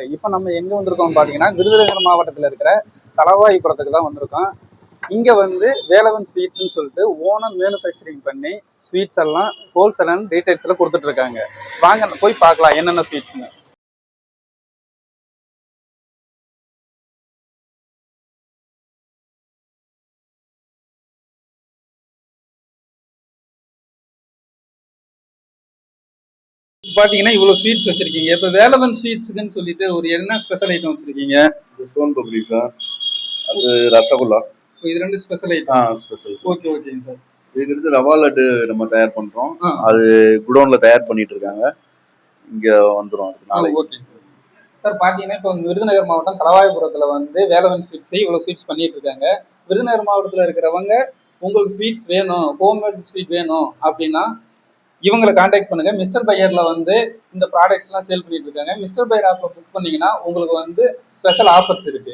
இப்போ நம்ம எங்க வந்திருக்கோம் பாத்தீங்கன்னா விருதுநகர் மாவட்டத்தில் இருக்கிற தளவாய்புரத்துக்கு தான் வந்திருக்கோம். இங்க வந்து வேலவன் ஸ்வீட்ஸ்ன்னு சொல்லிட்டு ஓனம் மேனுஃபேக்சரிங் பண்ணி ஸ்வீட்ஸ் எல்லாம் ஹோல்சேல் அண்ட் ரீட்டைல்ஸ்ல கொடுத்துட்டு இருக்காங்க. வாங்க போய் பார்க்கலாம் என்னென்ன ஸ்வீட்ஸ்னு. பாத்தீங்கன்னா இவ்வளவு ஸ்வீட்ஸ் வச்சிருக்கீங்க. இப்ப வேலவன் ஸ்வீட்ஸ்க்குன்னு சொல்லிட்டு ஒரு என்ன ஸ்பெஷல் ஐட்டம் வச்சிருக்கீங்க? இது சோன் பப்டி சார், அது ரசகுல்லா. இது ரெண்டு ஸ்பெஷல் ஐட்டம். ஸ்பெஷல். ஓகே ஓகேங்க சார். இதுக்கு அடுத்து ரவா லட்டு நம்ம தயார் பண்றோம். அது குடோன்ல தயார் பண்ணிட்டு இருக்காங்க. இங்க வந்துரும் நாளைக்கு. Okay sir. சார் பாத்தீங்கன்னா இப்போ விருதுநகர் மாவட்டம் தளவாய்புரத்துல வந்து வேலவன் ஸ்வீட்ஸ் இவ்வளவு ஸ்வீட்ஸ் பண்ணிட்டு இருக்காங்க. விருதுநகர் மாவட்டத்துல இருக்கிறவங்க உங்களுக்கு ஸ்வீட்ஸ் வேணும், ஹோம்மேட் ஸ்வீட் வேணும் அப்படின்னா இவங்களை காண்டாக்ட் பண்ணுங்க. மிஸ்டர் பையர்ல வந்து இந்த ப்ராடக்ட்ஸ் எல்லாம் சேல் பண்ணிட்டு இருக்காங்க. மிஸ்டர் பையர் ஆப்ல புக் பண்ணீங்கன்னா உங்களுக்கு வந்து ஸ்பெஷல் ஆஃபர்ஸ் இருக்கு.